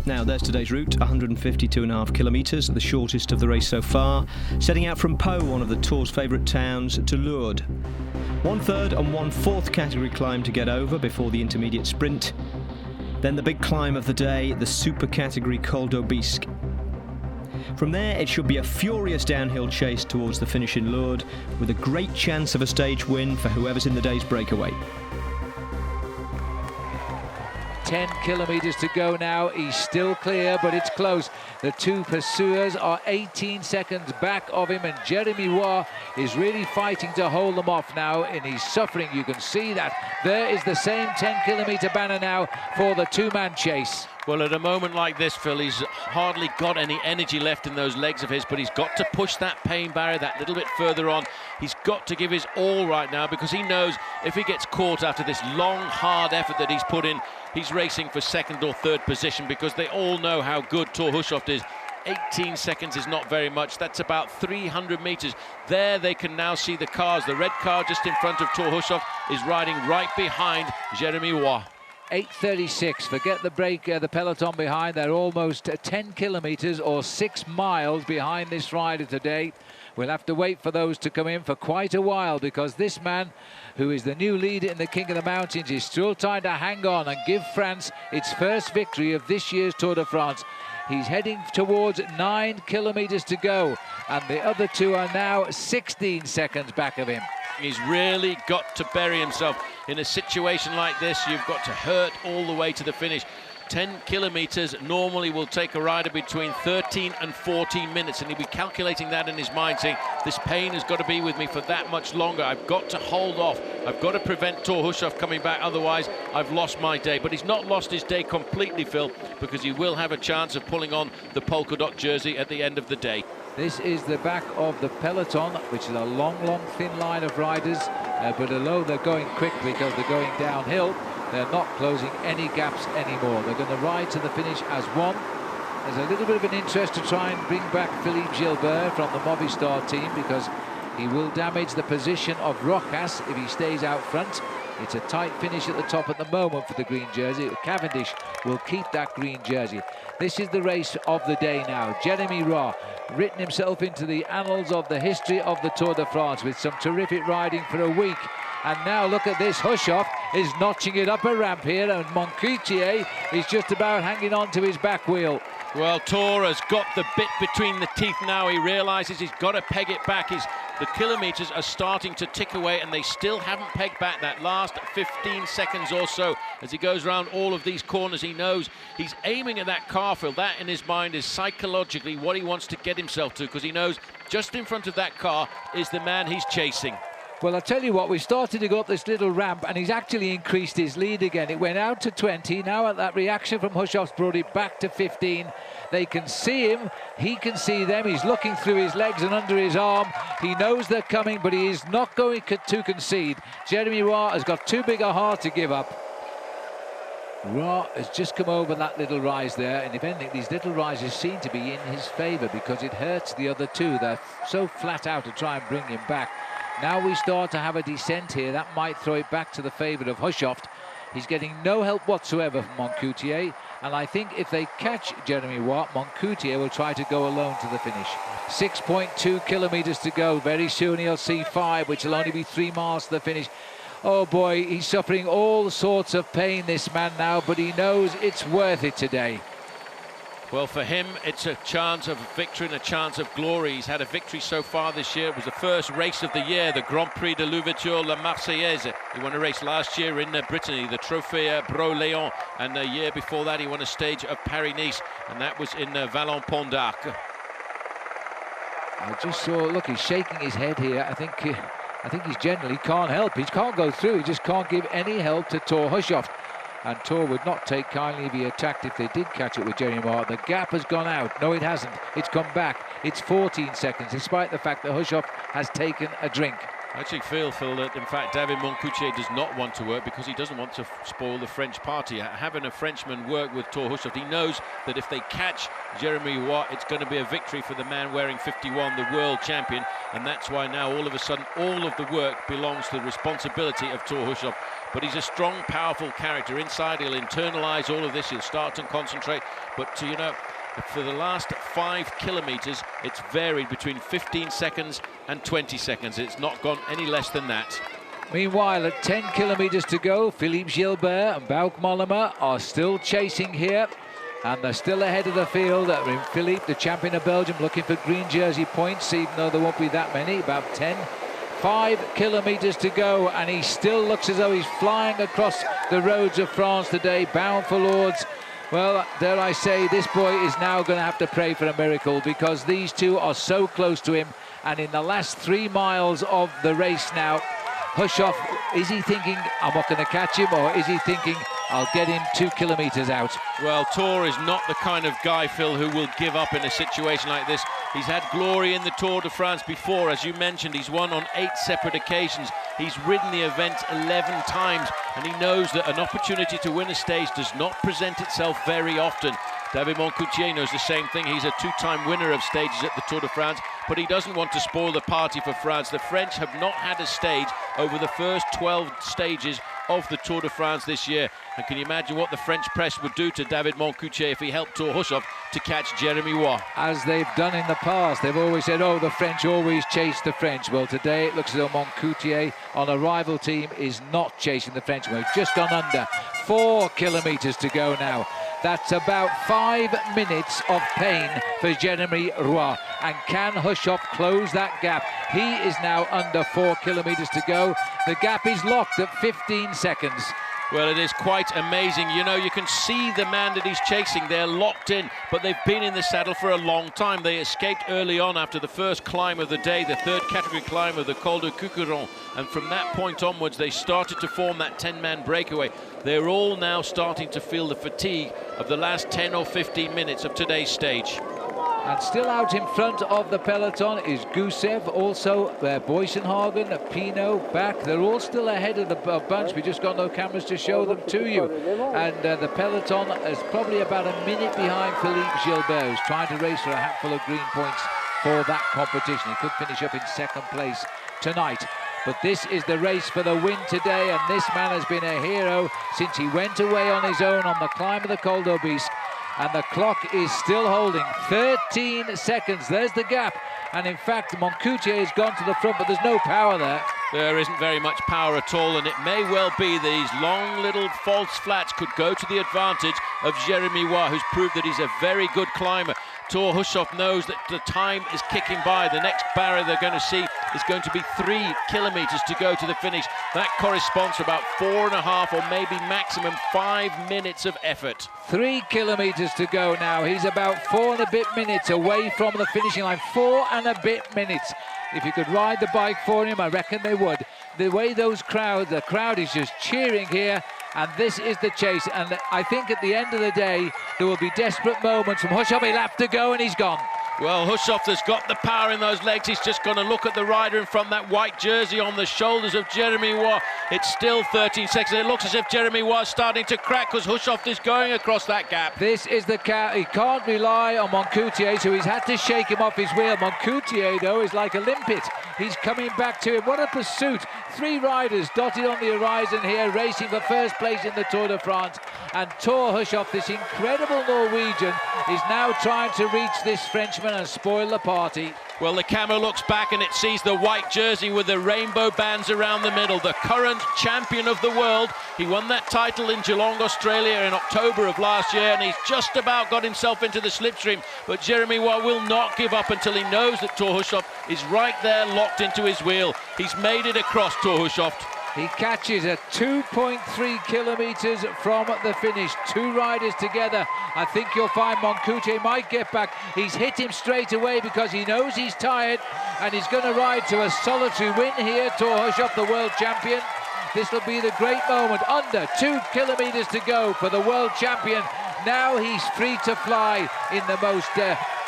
Now, there's today's route, 152.5 kilometres, the shortest of the race so far, setting out from Pau, one of the Tour's favourite towns, to Lourdes. 1/3 and 1/4 category climb to get over before the intermediate sprint. Then the big climb of the day, the super category Col d'Aubisque. From there, it should be a furious downhill chase towards the finish in Lourdes, with a great chance of a stage win for whoever's in the day's breakaway. 10 kilometres to go now. He's still clear, but it's close. The two pursuers are 18 seconds back of him, and Jeremy Roy is really fighting to hold them off now, and he's suffering. You can see that. There is the same 10-kilometre banner now for the two-man chase. Well, at a moment like this, Phil, he's hardly got any energy left in those legs of his, but he's got to push that pain barrier that little bit further on. He's got to give his all right now, because he knows if he gets caught after this long, hard effort that he's put in, he's racing for second or third position, because they all know how good Thor Hushovd is. 18 seconds is not very much. That's about 300 metres. There they can now see the cars. The red car just in front of Thor Hushovd is riding right behind Jeremy Roy. 8:36, forget the break, the peloton behind. They're almost 10 kilometres or 6 miles behind this rider today. We'll have to wait for those to come in for quite a while, because this man, who is the new leader in the King of the Mountains, is still trying to hang on and give France its first victory of this year's Tour de France. He's heading towards 9 kilometres to go, and the other two are now 16 seconds back of him. He's really got to bury himself. In a situation like this, you've got to hurt all the way to the finish. 10 kilometres normally will take a rider between 13 and 14 minutes, and he'll be calculating that in his mind, saying, this pain has got to be with me for that much longer. I've got to hold off. I've got to prevent Thor Hushovd coming back, otherwise I've lost my day. But he's not lost his day completely, Phil, because he will have a chance of pulling on the polka dot jersey at the end of the day. This is the back of the peloton, which is a long, thin line of riders, but although they're going quick because they're going downhill, they're not closing any gaps anymore. They're going to ride to the finish as one. There's a little bit of an interest to try and bring back Philippe Gilbert from the Movistar team, because he will damage the position of Rojas if he stays out front. It's a tight finish at the top at the moment for the green jersey. Cavendish will keep that green jersey. This is the race of the day now. Jeremy Roy, written himself into the annals of the history of the Tour de France with some terrific riding for a week. And now look at this, Hushovd is notching it up a ramp here, and Moncoutier is just about hanging on to his back wheel. Well, Thor has got the bit between the teeth now. He realises he's got to peg it back. The kilometres are starting to tick away, and they still haven't pegged back that last 15 seconds or so. As he goes around all of these corners, he knows he's aiming at that car, Phil. That in his mind is psychologically what he wants to get himself to, because he knows just in front of that car is the man he's chasing. Well, I'll tell you what, we started to go up this little ramp, and he's actually increased his lead again. It went out to 20. Now at that reaction from Hushovd's brought it back to 15. They can see him. He can see them. He's looking through his legs and under his arm. He knows they're coming, but he is not going to concede. Jeremy Roy has got too big a heart to give up. Roy has just come over that little rise there, and if anything, these little rises seem to be in his favour, because it hurts the other two. They're so flat out to try and bring him back. Now we start to have a descent here. That might throw it back to the favour of Hushovd. He's getting no help whatsoever from Moncoutier, and I think if they catch Jeremy Roy, Moncoutier will try to go alone to the finish. 6.2 kilometres to go. Very soon he'll see 5, which will only be 3 miles to the finish. Oh boy, he's suffering all sorts of pain, this man now, but he knows it's worth it today. Well, for him, it's a chance of victory and a chance of glory. He's had a victory so far this year. It was the first race of the year, the Grand Prix de l'Ouverture La Marseillaise. He won a race last year in Brittany, the Trophée Bro-Léon, and the year before that he won a stage of Paris-Nice, and that was in Vallon-Pont d'Arc. I just saw, look, he's shaking his head here. I think he's generally can't help. He can't go through. He just can't give any help to Thor Hushovd. And Thor would not take kindly if he attacked if they did catch it with Jeremy Roy. The gap has gone out. No, it hasn't. It's come back. It's 14 seconds, despite the fact that Hushovd has taken a drink. I actually feel, Phil, that in fact David Moncoutier does not want to work because he doesn't want to spoil the French party. Having a Frenchman work with Thor Hushovd, he knows that if they catch Jeremy Watt, it's going to be a victory for the man wearing 51, the world champion, and that's why now all of a sudden all of the work belongs to the responsibility of Thor Hushovd. But he's a strong, powerful character. Inside, he'll internalise all of this, he'll start and concentrate, but you know, for the last 5 kilometres, it's varied between 15 seconds and 20 seconds. It's not gone any less than that. Meanwhile, at 10 kilometres to go, Philippe Gilbert and Bauke Mollema are still chasing here, and they're still ahead of the field. Philippe, the champion of Belgium, looking for green jersey points, even though there won't be that many, about 10. 5 kilometres to go, and he still looks as though he's flying across the roads of France today, bound for Lourdes. Well, dare I say, this boy is now going to have to pray for a miracle, because these two are so close to him. And in the last 3 miles of the race now, Hushovd, is he thinking, I'm not going to catch him, or is he thinking, I'll get him 2 kilometres out? Well, Thor is not the kind of guy, Phil, who will give up in a situation like this. He's had glory in the Tour de France before. As you mentioned, he's won on 8 separate occasions. He's ridden the event 11 times, and he knows that an opportunity to win a stage does not present itself very often. David Moncoutier knows the same thing. He's a 2-time winner of stages at the Tour de France, but he doesn't want to spoil the party for France. The French have not had a stage over the first 12 stages of the Tour de France this year. And can you imagine what the French press would do to David Moncoutier if he helped Thor Hushovd to catch Jeremy Watt? As they've done in the past, they've always said, oh, the French always chase the French. Well, today it looks as though Moncoutier on a rival team is not chasing the French. We've just gone under. 4 kilometres to go now. That's about 5 minutes of pain for Jeremy Roy. And can Hushovd close that gap? He is now under 4 kilometres to go. The gap is locked at 15 seconds. Well, it is quite amazing. You know, you can see the man that he's chasing. They're locked in, but they've been in the saddle for a long time. They escaped early on after the first climb of the day, the 3rd category climb of the Col de Cucuron. And from that point onwards, they started to form that 10-man breakaway. They're all now starting to feel the fatigue of the last 10 or 15 minutes of today's stage. And still out in front of the peloton is Gusev, also Boysenhagen, Pinot, Bach. They're all still ahead of the bunch. We just got no cameras to show them to you. And the peloton is probably about a minute behind Philippe Gilbert, who's trying to race for a handful of green points for that competition. He could finish up in 2nd place tonight. But this is the race for the win today, and this man has been a hero since he went away on his own on the climb of the Col d'Aubisque. And the clock is still holding. 13 seconds. There's the gap. And in fact, Moncoutier has gone to the front, but there's no power there. There isn't very much power at all, and it may well be these long little false flats could go to the advantage of Jeremy Watt, who's proved that he's a very good climber. Thor Hushovd knows that the time is kicking by. The next barrier they're going to see is going to be 3 kilometres to go to the finish. That corresponds to about 4.5 or maybe maximum 5 minutes of effort. 3 kilometres to go now. He's about 4 and a bit minutes away from the finishing line. 4 and a bit minutes. If you could ride the bike for him, I reckon they would. The way the crowd is just cheering here, and this is the chase. And I think at the end of the day, there will be desperate moments from Hushovd. He'll have to go, and he's gone. Well, Hushovd has got the power in those legs. He's just going to look at the rider in front, that white jersey on the shoulders of Jeremy Watt. It's still 13 seconds. It looks as if Jeremy Watt's starting to crack because Hushovd is going across that gap. This is the cat. He can't rely on Moncoutier, so he's had to shake him off his wheel. Moncoutier, though, is like a limpet. He's coming back to him. What a pursuit. 3 riders dotted on the horizon here, racing for first place in the Tour de France. And Thor Hushovd, this incredible Norwegian, is now trying to reach this Frenchman and spoil the party. Well, the camera looks back and it sees the white jersey with the rainbow bands around the middle. The current champion of the world. He won that title in Geelong, Australia in October of last year, and he's just about got himself into the slipstream. But Jeremy Watt will not give up until he knows that Thor Hushovd is right there locked into his wheel. He's made it across, Thor Hushovd. He catches at 2.3 kilometres from the finish. 2 riders together. I think you'll find Moncoutier might get back. He's hit him straight away because he knows he's tired, and he's going to ride to a solitary win here. Thor Hushovd, the world champion. This will be the great moment. Under 2 kilometres to go for the world champion. Now he's free to fly in the most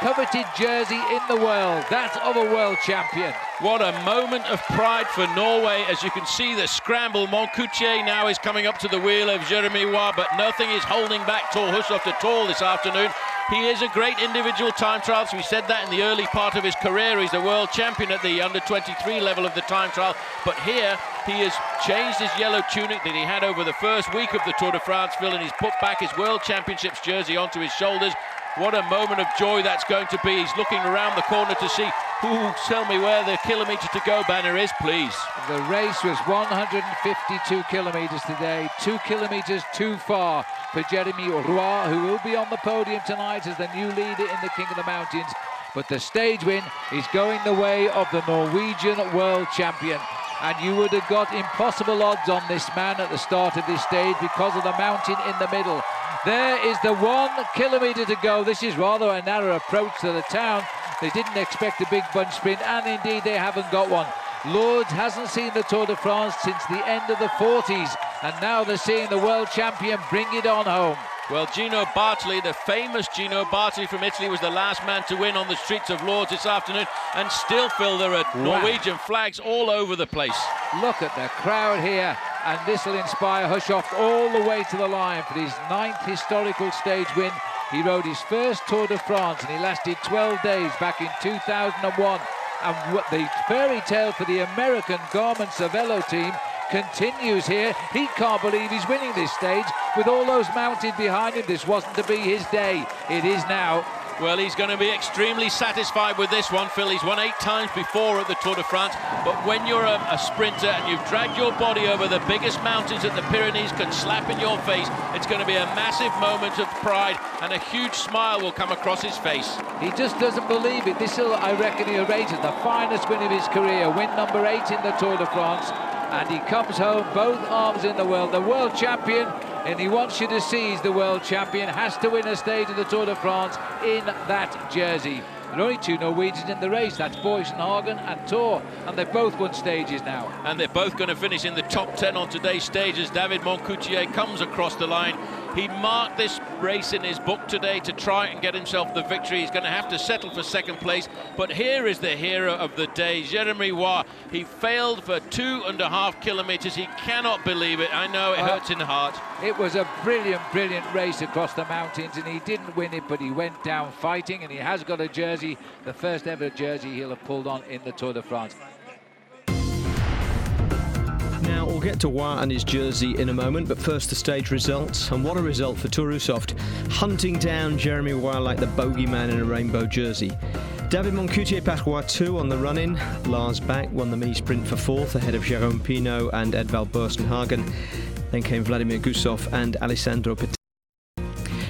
coveted jersey in the world, that of a world champion. What a moment of pride for Norway. As you can see, the scramble. Moncoutier now is coming up to the wheel of Jeremy Roy, but nothing is holding back Thor Hushovd at all this afternoon. He is a great individual time trial, so we said that in the early part of his career. He's the world champion at the under-23 level of the time trial, but here he has changed his yellow tunic that he had over the first week of the Tour de France, Phil, and he's put back his World Championships jersey onto his shoulders. What a moment of joy that's going to be. He's looking around the corner to see, tell me where the kilometre to go banner is, please. The race was 152 kilometres today, 2 kilometres too far for Jeremy Roy, who will be on the podium tonight as the new leader in the King of the Mountains. But the stage win is going the way of the Norwegian world champion. And you would have got impossible odds on this man at the start of this stage because of the mountain in the middle. There is the 1 kilometre to go. This is rather a narrow approach to the town. They didn't expect a big bunch sprint, and indeed they haven't got one. Lourdes hasn't seen the Tour de France since the end of the 40s, and now they're seeing the world champion bring it on home. Well, Gino Bartoli, the famous Gino Bartoli from Italy, was the last man to win on the streets of Lourdes this afternoon, and still, Phil, there are Norwegian flags all over the place. Look at the crowd here, and this will inspire Hushovd all the way to the line for his 9th historical stage win. He rode his first Tour de France, and he lasted 12 days back in 2001. And what the fairy tale for the American Garmin Cervelo team continues here. He can't believe he's winning this stage with all those mountains behind him. This wasn't to be his day. It is now. Well, he's going to be extremely satisfied with this one, Phil. He's won 8 times before at the Tour de France, but when you're a sprinter and you've dragged your body over the biggest mountains that the Pyrenees can slap in your face, it's going to be a massive moment of pride, and a huge smile will come across his face. He just doesn't believe it. This will, I reckon, he'll rate as the finest win of his career, win number 8 in the Tour de France, and he comes home both arms in the world champion. And he wants you to see he's the world champion, has to win a stage of the Tour de France in that jersey. There are only 2 Norwegians in the race, that's Boysenhagen and Thor, and they've both won stages now. And they're both going to finish in the top 10 on today's stage as David Moncoutier comes across the line. He marked this race in his book today to try and get himself the victory. He's going to have to settle for 2nd place, but here is the hero of the day, Jeremy Roy. He failed for 2.5 kilometres. He cannot believe it. I know it hurts in the heart. It was a brilliant, brilliant race across the mountains, and he didn't win it, but he went down fighting, and he has got a jersey, the first ever jersey he'll have pulled on in the Tour de France. Now, we'll get to Roy and his jersey in a moment, but first the stage results. And what a result for Thor Hushovd, hunting down Jeremy Roy like the bogeyman in a rainbow jersey. David Moncoutier passed Roy 2 on the run-in. Lars Bak won the mini-sprint for 4th ahead of Jérôme Pinot and Edvald Boasson-Hagen. Then came Vladimir Gusov and Alessandro Petit.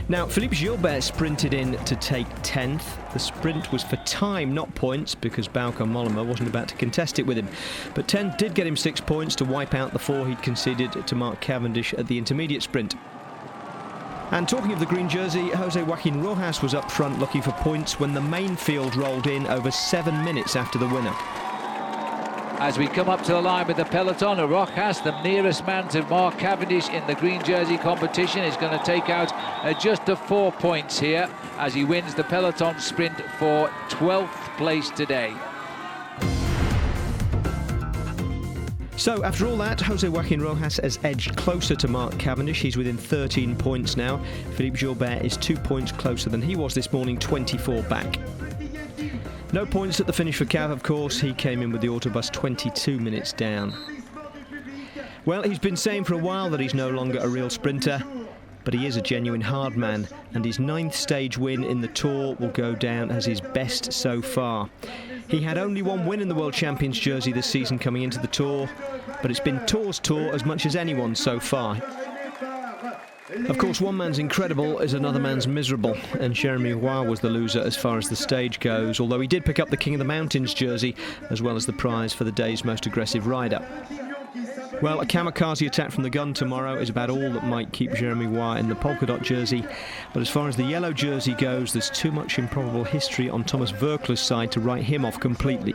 Now, Philippe Gilbert sprinted in to take 10th. The sprint was for time, not points, because Bauke Mollema wasn't about to contest it with him. But 10 did get him 6 points to wipe out the 4 he'd conceded to Mark Cavendish at the intermediate sprint. And talking of the green jersey, Jose Joaquin Rojas was up front looking for points when the main field rolled in over 7 minutes after the winner. As we come up to the line with the peloton, Rojas, the nearest man to Mark Cavendish in the green jersey competition, is going to take out just 4 points here as he wins the peloton sprint for 12th place today. So after all that, Jose Joaquin Rojas has edged closer to Mark Cavendish. He's within 13 points now. Philippe Gilbert is 2 points closer than he was this morning, 24 back. No points at the finish for Cav, of course. He came in with the autobus 22 minutes down. Well, he's been saying for a while that he's no longer a real sprinter, but he is a genuine hard man, and his 9th stage win in the Tour will go down as his best so far. He had only 1 win in the World Champions jersey this season coming into the Tour, but it's been Tour's Tour as much as anyone so far. Of course, one man's incredible is another man's miserable, and Jeremy Roy was the loser as far as the stage goes, although he did pick up the King of the Mountains jersey, as well as the prize for the day's most aggressive rider. Well, a kamikaze attack from the gun tomorrow is about all that might keep Jeremy Roy in the polka dot jersey, but as far as the yellow jersey goes, there's too much improbable history on Thomas Voerkler's side to write him off completely.